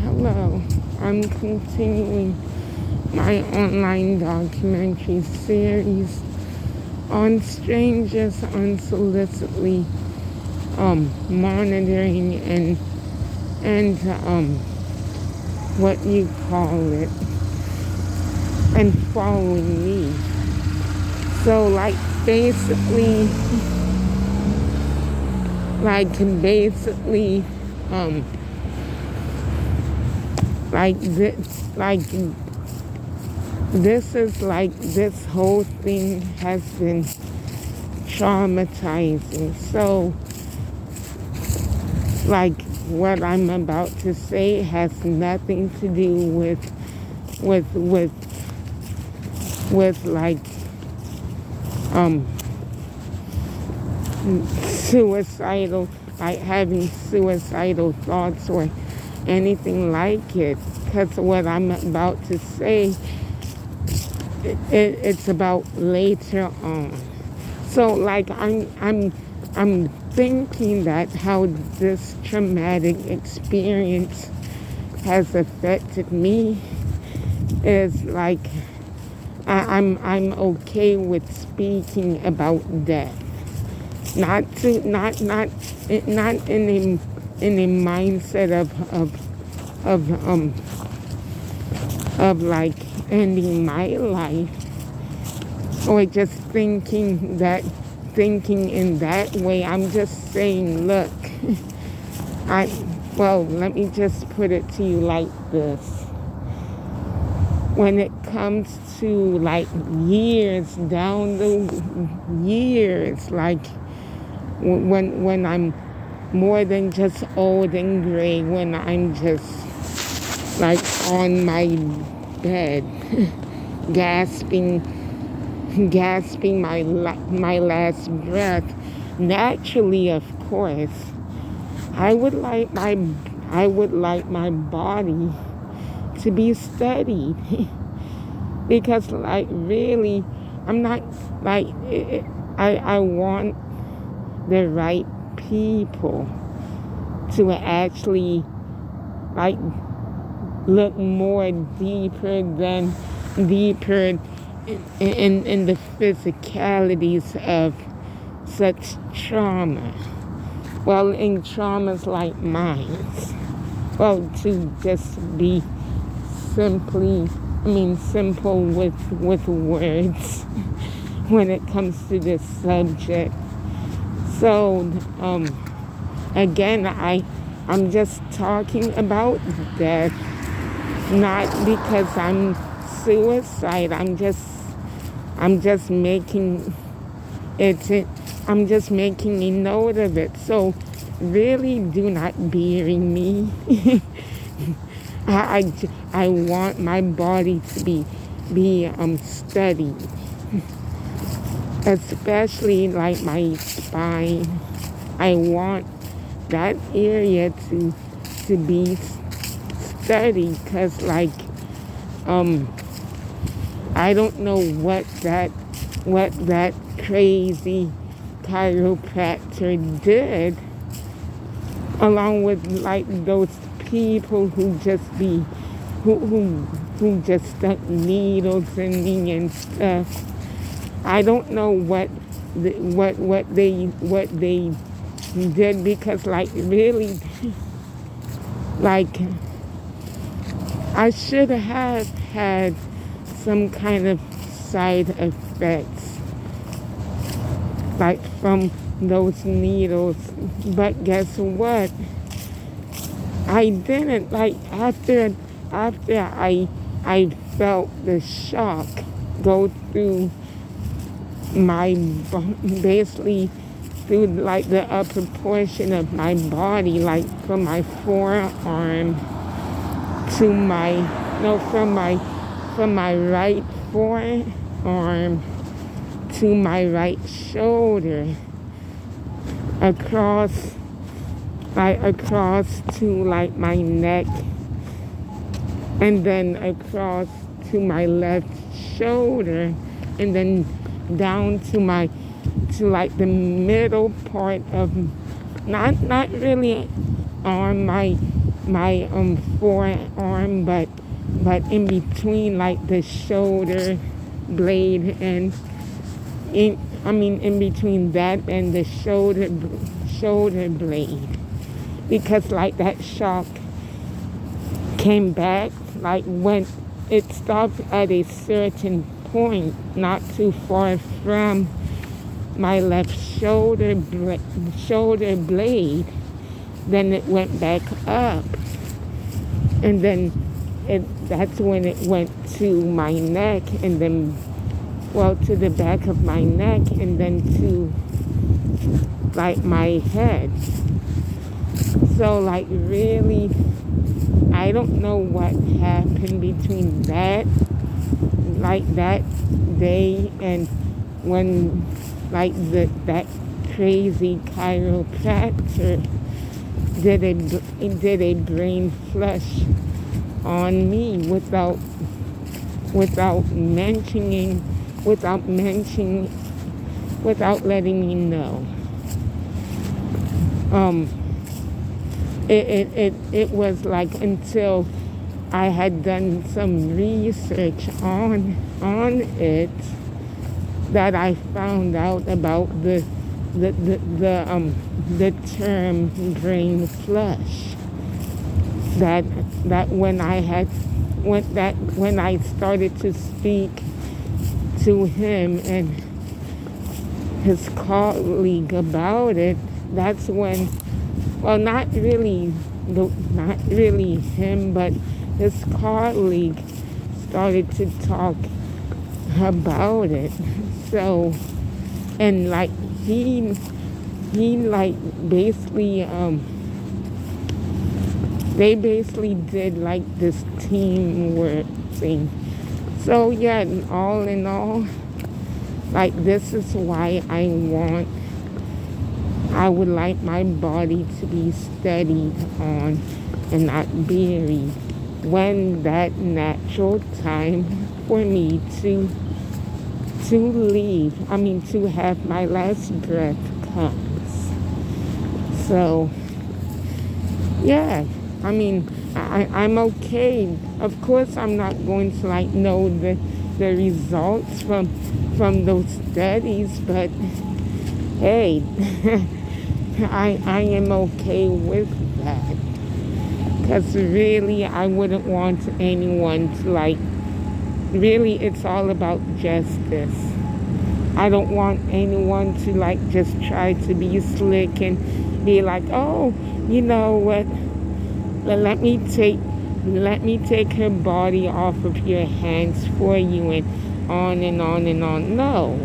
Hello. I'm continuing my online documentary series on strangers unsolicitedly monitoring and what you call it, and following me. So basically this whole thing has been traumatizing. So what I'm about to say has nothing to do with suicidal, having suicidal thoughts or anything like it, because what I'm about to say, it's about later on. So I'm thinking that how this traumatic experience has affected me is I'm okay with speaking about death. Not in a mindset of ending my life, or just thinking in that way. I'm just saying, look, let me just put it to you like this. When it comes to years down the years, when I'm more than just old and gray, when I'm just on my bed, gasping my last breath, naturally, of course, I would like my body to be studied. Because really, I'm not I want the right people to actually look more deeper in the physicalities of such trauma. Well, in traumas like mine, to just be simple with words when it comes to this subject. So again, I'm just talking about death, not because I'm suicide. I'm just making a note of it. So really, do not bury me. I want my body to be studied, especially my spine. I want that area to be studied, because I don't know what that crazy chiropractor did, along with those people who just stuck needles in me and stuff. I don't know what they did, because really, I should have had some kind of side effects from those needles. But guess what? I didn't. After I felt the shock go through basically through the upper portion of my body, from my forearm to from my right forearm to my right shoulder, across to my neck, and then across to my left shoulder, and then down to the middle part of, not really on my my forearm, but in between like the shoulder blade and in between that and the shoulder blade, because like that shock came back like when it stopped at a certain point not too far from my left shoulder blade. Then it went back up, and then that's when it went to my neck, and then to the back of my neck, and then to like my head. So like really, I don't know what happened between that day and when like that crazy chiropractor did a brain flush on me without letting me know. It was like until I had done some research on it that I found out about the term brain flush. That when I started to speak to him and his colleague about it, that's when, not really him, but his colleague started to talk about it. So, and like he like basically they basically did like this teamwork thing. So yeah, all in all, like this is why I would like my body to be studied on and not buried when that natural time for me to leave, to have my last breath comes. So yeah, I'm okay. Of course, I'm not going to like know the results from those studies, but hey, I am okay with that, because really I wouldn't want anyone to like. Really, it's all about justice. I don't want anyone to like just try to be slick and be like, oh, you know what? Let me take her body off of your hands for you, and on and on and on. No,